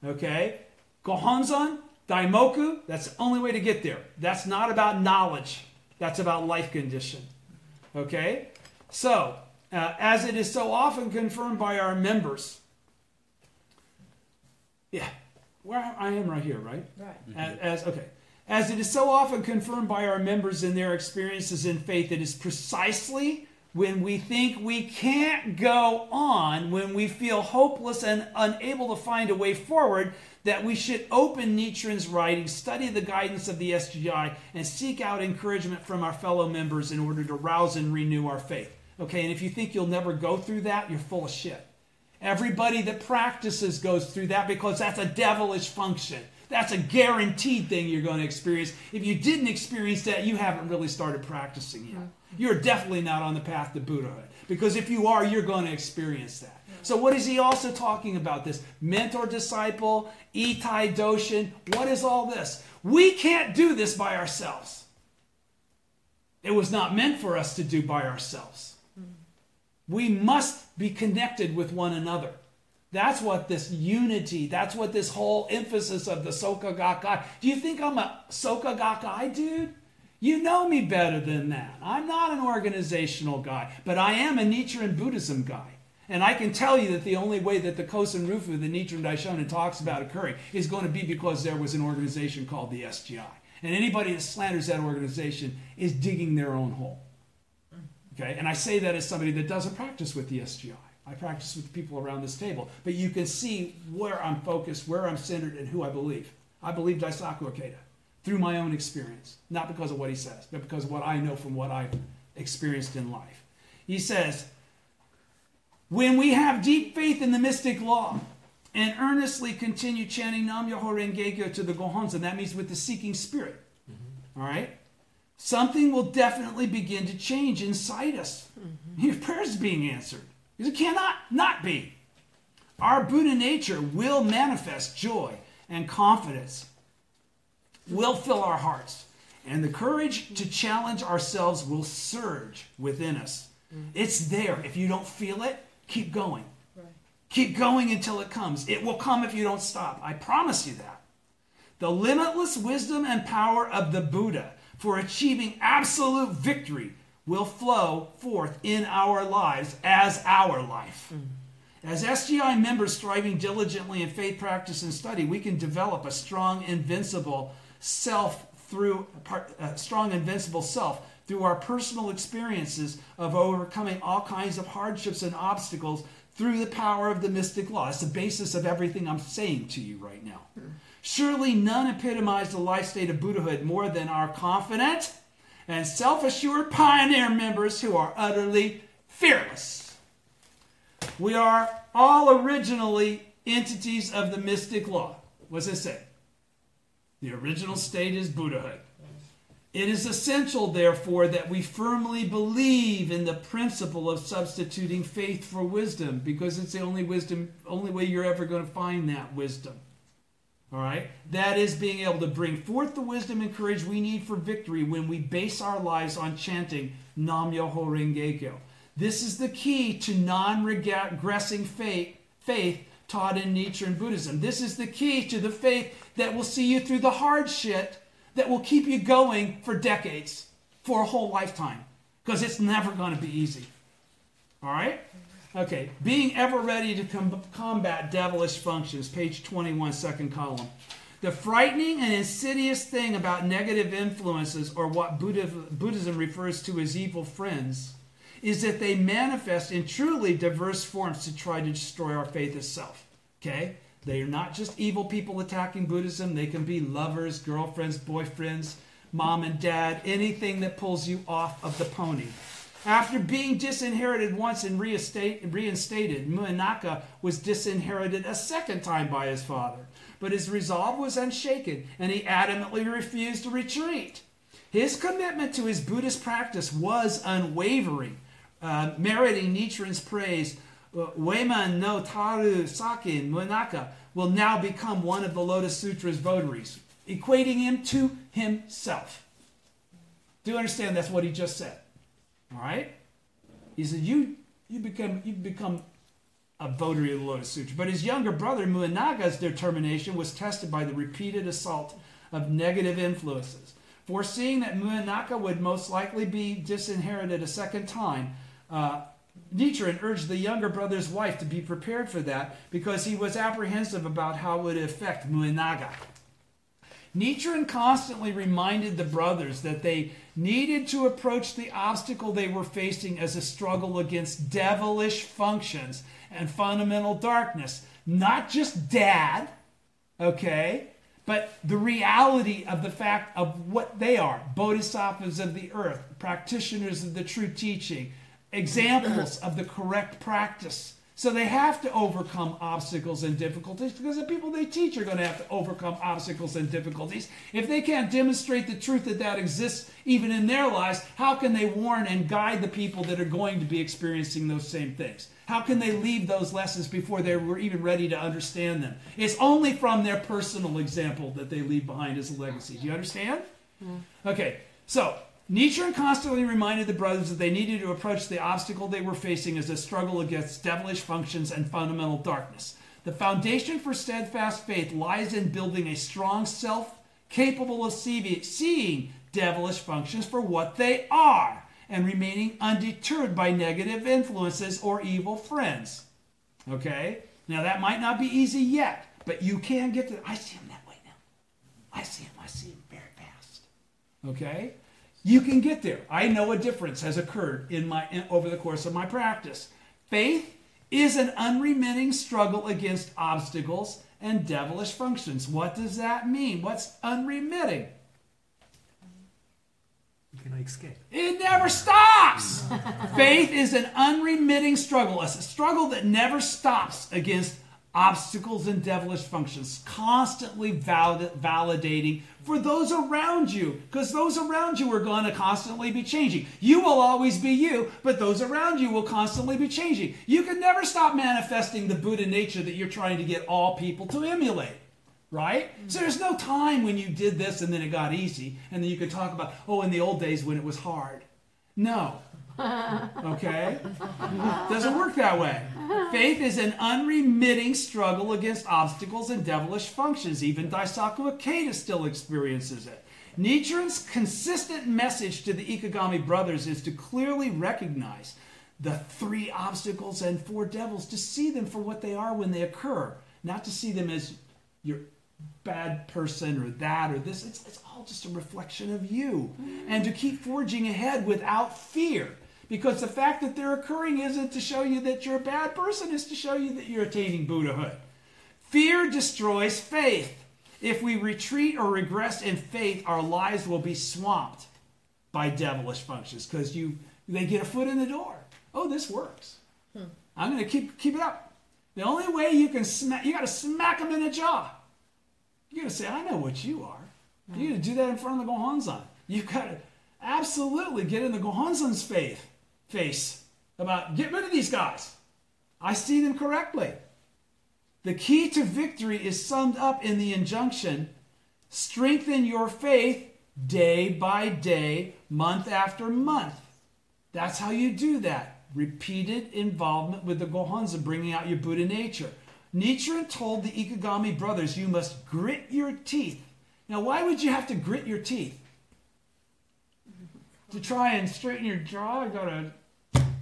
Okay? Gohonzon, daimoku, that's the only way to get there. That's not about knowledge. That's about life condition. Okay? So, as it is so often confirmed by our members. Yeah, where I am right here, right? Right. As it is so often confirmed by our members in their experiences in faith, it is precisely when we think we can't go on, when we feel hopeless and unable to find a way forward, that we should open Nichiren's writings, study the guidance of the SGI, and seek out encouragement from our fellow members in order to rouse and renew our faith. Okay, and if you think you'll never go through that, you're full of shit. Everybody that practices goes through that because that's a devilish function. That's a guaranteed thing you're going to experience. If you didn't experience that, you haven't really started practicing yet. You're definitely not on the path to Buddhahood. Because if you are, you're going to experience that. So what is he also talking about? This mentor-disciple, Itai Doshin. What is all this? We can't do this by ourselves. It was not meant for us to do by ourselves. We must be connected with one another. That's what this unity, that's what this whole emphasis of the Soka Gakkai. Do you think I'm a Soka Gakkai dude? You know me better than that. I'm not an organizational guy, but I am a Nichiren Buddhism guy. And I can tell you that the only way that the Kosen Rufu, the Nichiren Daishonin, talks about occurring is going to be because there was an organization called the SGI. And anybody that slanders that organization is digging their own hole. Okay? And I say that as somebody that doesn't practice with the SGI. I practice with the people around this table. But you can see where I'm focused, where I'm centered, and who I believe. I believe Daisaku Ikeda through my own experience. Not because of what he says, but because of what I know from what I've experienced in life. He says, when we have deep faith in the mystic law and earnestly continue chanting Nam-myoho Renge-kyo to the Gohonzon, that means with the seeking spirit. All right? something will definitely begin to change inside us. Your prayers being answered. Because it cannot not be. Our Buddha nature will manifest joy and confidence, will fill our hearts, and the courage to challenge ourselves will surge within us. It's there. If you don't feel it, keep going. Right. Keep going until it comes. It will come if you don't stop. I promise you that. The limitless wisdom and power of the Buddha for achieving absolute victory will flow forth in our lives as our life. As SGI members striving diligently in faith, practice, and study, we can develop a strong, invincible self through our personal experiences of overcoming all kinds of hardships and obstacles through the power of the mystic law. It's the basis of everything I'm saying to you right now. Surely none epitomize the life state of Buddhahood more than our confident and self-assured pioneer members who are utterly fearless. We are all originally entities of the mystic law. What's it say? The original state is Buddhahood. It is essential, therefore, that we firmly believe in the principle of substituting faith for wisdom, because it's the only way you're ever going to find that wisdom. All right? That is being able to bring forth the wisdom and courage we need for victory when we base our lives on chanting Nam Myoho Renge Kyo. This is the key to non-regressing faith taught in Nichiren Buddhism. This is the key to the faith that will see you through the hard shit, that will keep you going for decades, for a whole lifetime, because it's never going to be easy. All right? Okay, being ever ready to combat devilish functions, page 21, second column. The frightening and insidious thing about negative influences, or what Buddhism refers to as evil friends, is that they manifest in truly diverse forms to try to destroy our faith itself. Okay? They are not just evil people attacking Buddhism. They can be lovers, girlfriends, boyfriends, mom and dad, anything that pulls you off of the pony. After being disinherited once and reinstated, Muinaka was disinherited a second time by his father. But his resolve was unshaken, and he adamantly refused to retreat. His commitment to his Buddhist practice was unwavering, meriting Nichiren's praise. Weiman no Taru Sakin Muinaka will now become one of the Lotus Sutra's votaries, equating him to himself. Do you understand that's what he just said? All right? He said, you become a votary of the Lotus Sutra. But his younger brother, Muinaga's determination was tested by the repeated assault of negative influences. Foreseeing that Muinaka would most likely be disinherited a second time, Nichiren urged the younger brother's wife to be prepared for that because he was apprehensive about how it would affect Muinaga. Nichiren constantly reminded the brothers that they needed to approach the obstacle they were facing as a struggle against devilish functions and fundamental darkness. Not just dad, okay, but the reality of the fact of what they are. Bodhisattvas of the earth, practitioners of the true teaching, examples of the correct practice. So they have to overcome obstacles and difficulties because the people they teach are going to have to overcome obstacles and difficulties. If they can't demonstrate the truth that exists even in their lives, how can they warn and guide the people that are going to be experiencing those same things? How can they leave those lessons before they were even ready to understand them? It's only from their personal example that they leave behind as a legacy. Do you understand? Okay, so Nichiren constantly reminded the brothers that they needed to approach the obstacle they were facing as a struggle against devilish functions and fundamental darkness. The foundation for steadfast faith lies in building a strong self capable of seeing devilish functions for what they are and remaining undeterred by negative influences or evil friends. Okay? Now that might not be easy yet, but you can get to. I see them that way now. I see them very fast. Okay? You can get there. I know a difference has occurred over the course of my practice. Faith is an unremitting struggle against obstacles and devilish functions. What does that mean? What's unremitting? You can escape. It never stops. Faith is an unremitting struggle, a struggle that never stops against obstacles and devilish functions, constantly validating for those around you, because those around you are going to constantly be changing. You will always be you, but those around you will constantly be changing. You can never stop manifesting the Buddha nature that you're trying to get all people to emulate, right? So there's no time when you did this and then it got easy, and then you could talk about, oh, in the old days when it was hard. No. Okay? Doesn't work that way. Faith is an unremitting struggle against obstacles and devilish functions. Even Daisaku Ikeda still experiences it. Nichiren's consistent message to the Ikegami brothers is to clearly recognize the 3 obstacles and 4 devils, to see them for what they are when they occur, not to see them as your bad person or that or this. It's all just a reflection of you. And to keep forging ahead without fear. Because the fact that they're occurring isn't to show you that you're a bad person, it's to show you that you're attaining Buddhahood. Fear destroys faith. If we retreat or regress in faith, our lives will be swamped by devilish functions, because they get a foot in the door. Oh, this works. I'm going to keep it up. The only way you can you got to smack them in the jaw. You got to say, I know what you are. You got to do that in front of the Gohonzon. You've got to absolutely get in the Gohonzon's face about, get rid of these guys. I see them correctly. The key to victory is summed up in the injunction, strengthen your faith day by day, month after month. That's how you do that. Repeated involvement with the Gohonzon, bringing out your Buddha nature. Nichiren told the Ikegami brothers, you must grit your teeth. Now, why would you have to grit your teeth? To try and straighten your jaw? I got a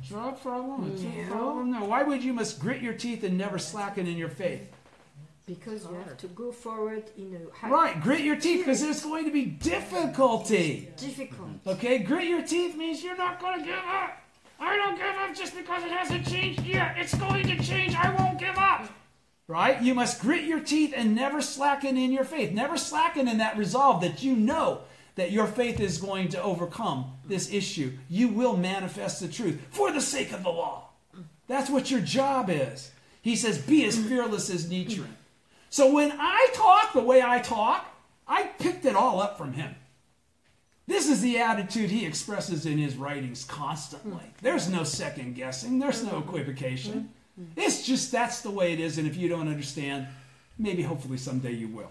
jaw problem? A tooth problem? No. Why would you must grit your teeth and never slacken in your faith? Because you have to go forward in a high... Right, grit your teeth, because there's going to be difficulty. Difficult. Okay, grit your teeth means you're not going to give up. I don't give up just because it hasn't changed yet. It's going to change. I won't give up. Right? You must grit your teeth and never slacken in your faith. Never slacken in that resolve that you know that your faith is going to overcome this issue. You will manifest the truth for the sake of the law. That's what your job is. He says, be as fearless as Nichiren. So when I talk the way I talk, I picked it all up from him. This is the attitude he expresses in his writings constantly. There's no second guessing. There's no equivocation. It's just, that's the way it is, and if you don't understand, maybe hopefully someday you will.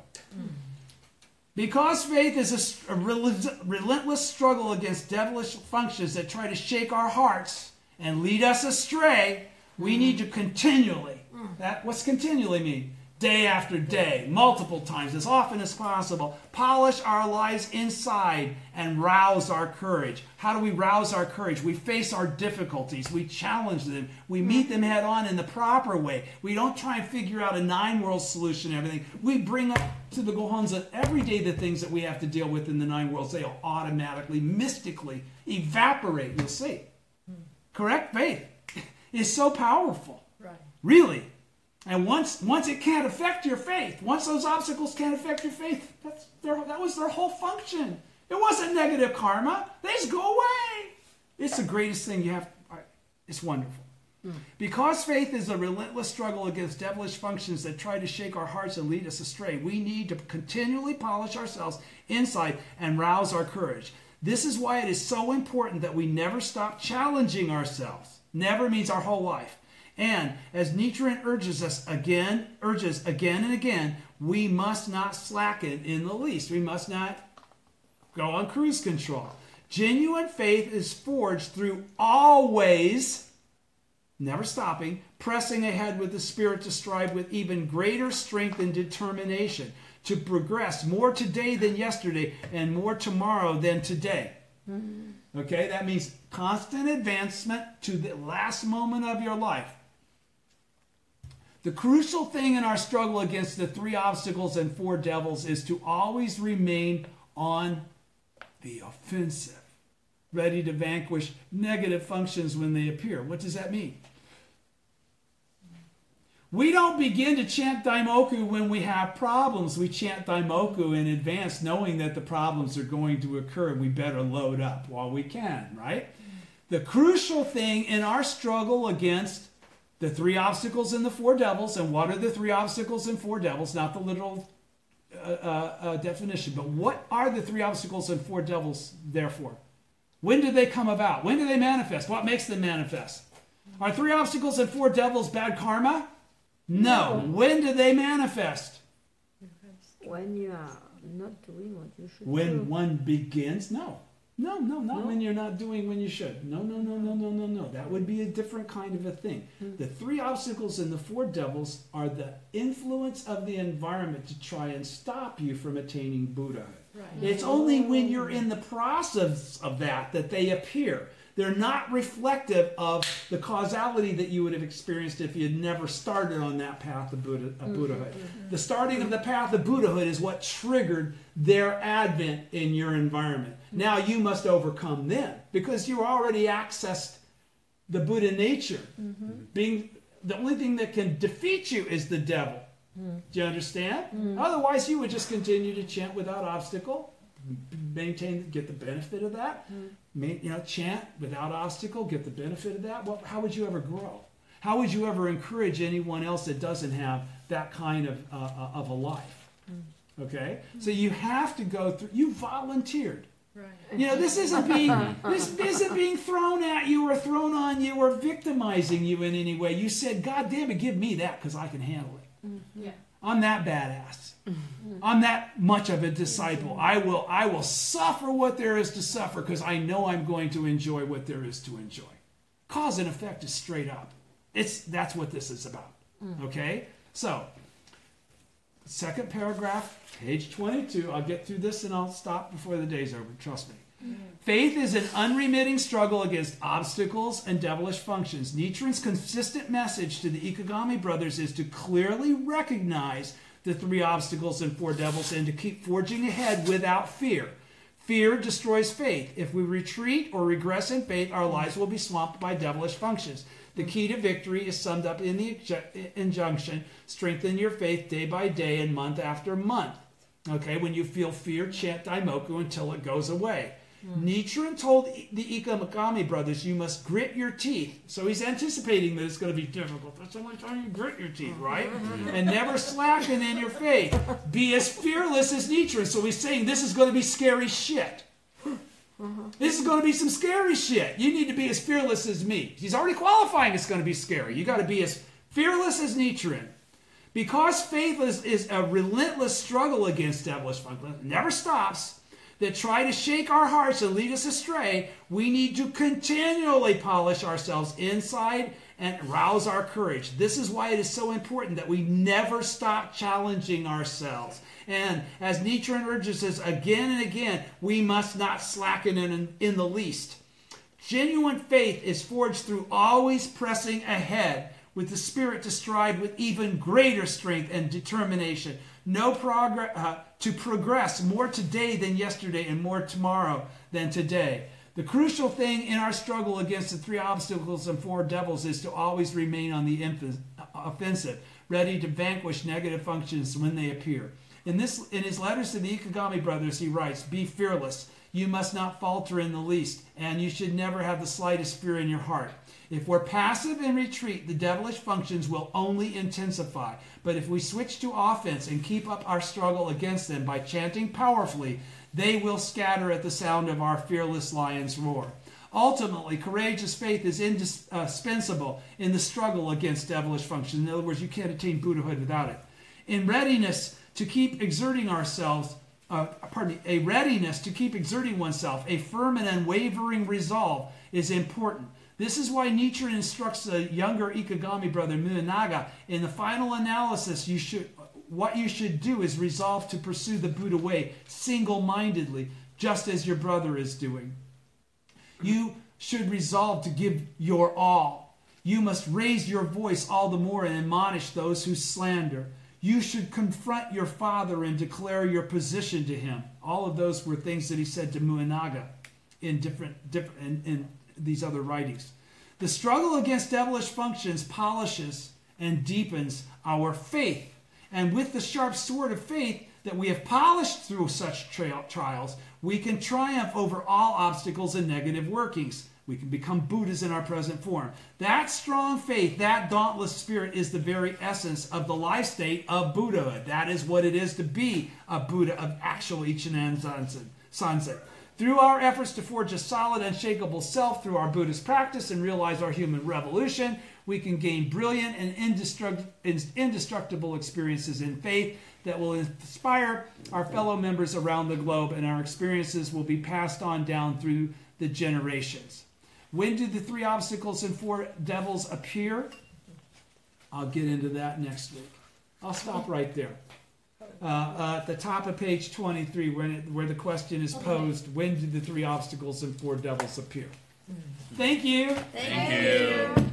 Because faith is a relentless struggle against devilish functions that try to shake our hearts and lead us astray, we need to continually, what's continually mean? Day after day, multiple times, as often as possible, polish our lives inside and rouse our courage. How do we rouse our courage? We face our difficulties. We challenge them. We meet them head on in the proper way. We don't try and figure out a 9-world solution and everything. We bring up to the Gohonzon every day the things that we have to deal with in the 9 worlds. They'll automatically, mystically evaporate. You'll see. Correct? Faith is so powerful. Right. Really. And once it can't affect your faith, once those obstacles can't affect your faith, that was their whole function. It wasn't negative karma. They just go away. It's the greatest thing you have. It's wonderful. Because faith is a relentless struggle against devilish functions that try to shake our hearts and lead us astray, we need to continually polish ourselves inside and rouse our courage. This is why it is so important that we never stop challenging ourselves. Never means our whole life. And as Nichiren urges again and again, we must not slacken in the least. We must not go on cruise control. Genuine faith is forged through always, never stopping, pressing ahead with the Spirit to strive with even greater strength and determination, to progress more today than yesterday and more tomorrow than today. Okay, that means constant advancement to the last moment of your life. The crucial thing in our struggle against the 3 obstacles and 4 devils is to always remain on the offensive, ready to vanquish negative functions when they appear. What does that mean? We don't begin to chant Daimoku when we have problems. We chant Daimoku in advance, knowing that the problems are going to occur and we better load up while we can, right? The crucial thing in our struggle against The 3 obstacles and the 4 devils. And what are the 3 obstacles and 4 devils? Not the literal definition, but what are the 3 obstacles and 4 devils therefore? When do they come about? When do they manifest? What makes them manifest? Are 3 obstacles and 4 devils bad karma? No. When do they manifest? When you are not doing what you should do. When one begins? No. Not when you're not doing when you should. No. That would be a different kind of a thing. The 3 obstacles and the 4 devils are the influence of the environment to try and stop you from attaining Buddhahood. Right. It's only when you're in the process of that they appear. They're not reflective of the causality that you would have experienced if you had never started on that path of Buddhahood. The starting of the path of Buddhahood is what triggered their advent in your environment. Now you must overcome them because you already accessed the Buddha nature. Being the only thing that can defeat you is the devil. Do you understand? Otherwise, you would just continue to chant without obstacle. Get the benefit of that. Chant without obstacle, get the benefit of that. Well, how would you ever grow? How would you ever encourage anyone else that doesn't have that kind of a life? Okay, so you have to go through. You volunteered. Right. This isn't being thrown at you or thrown on you or victimizing you in any way. You said, "God damn it, give me that because I can handle it." Yeah. I'm that badass. I'm that much of a disciple. I will suffer what there is to suffer because I know I'm going to enjoy what there is to enjoy. Cause and effect is straight up. That's what this is about. Okay? So, second paragraph, page 22. I'll get through this and I'll stop before the day's over. Trust me. Faith is an unremitting struggle against obstacles and devilish functions. Nichiren's consistent message to the Ikegami brothers is to clearly recognize the 3 obstacles and 4 devils and to keep forging ahead without fear. Fear destroys faith. If we retreat or regress in faith, our lives will be swamped by devilish functions. The key to victory is summed up in the injunction, strengthen your faith day by day and month after month. Okay, when you feel fear, chant Daimoku until it goes away. Nichiren told the Ikegami brothers, you must grit your teeth. So he's anticipating that it's going to be difficult. That's the only time you grit your teeth, right? And never slacken in your faith. Be as fearless as Nichiren. So he's saying this is going to be scary shit. This is going to be some scary shit. You need to be as fearless as me. He's already qualifying it's going to be scary. You got to be as fearless as Nichiren. Because faith is a relentless struggle against devilish functions, never stops, that try to shake our hearts and lead us astray, we need to continually polish ourselves inside and rouse our courage. This is why it is so important that we never stop challenging ourselves. And as Nichiren urges us again and again, we must not slacken in the least. Genuine faith is forged through always pressing ahead with the spirit to strive with even greater strength and determination. To progress more today than yesterday and more tomorrow than today. The crucial thing in our struggle against the 3 obstacles and 4 devils is to always remain on the offensive, ready to vanquish negative functions when they appear. In his letters to the Ikegami brothers, he writes, be fearless. You must not falter in the least, and you should never have the slightest fear in your heart. If we're passive and retreat, the devilish functions will only intensify. But if we switch to offense and keep up our struggle against them by chanting powerfully, they will scatter at the sound of our fearless lion's roar. Ultimately, courageous faith is indispensable in the struggle against devilish functions. In other words, you can't attain Buddhahood without it. In readiness to keep exerting ourselves, a readiness to keep exerting oneself, a firm and unwavering resolve is important. This is why Nichiren instructs the younger Ikegami brother Muenaga, in the final analysis, what you should do is resolve to pursue the Buddha way single-mindedly, just as your brother is doing. You should resolve to give your all. You must raise your voice all the more and admonish those who slander. You should confront your father and declare your position to him. All of those were things that he said to Muenaga in these other writings. The struggle against devilish functions polishes and deepens our faith. And with the sharp sword of faith that we have polished through such trials, we can triumph over all obstacles and negative workings. We can become Buddhas in our present form. That strong faith, that dauntless spirit is the very essence of the life state of Buddhahood. That is what it is to be a Buddha of actual Ichinan Sanzen. Through our efforts to forge a solid, unshakable self through our Buddhist practice and realize our human revolution, we can gain brilliant and indestructible experiences in faith that will inspire our fellow members around the globe, and our experiences will be passed on down through the generations. When do the 3 obstacles and 4 devils appear? I'll get into that next week. I'll stop right there. At the top of page 23, where the question is posed, when do the 3 obstacles and 4 devils appear? Thank you. Thank you.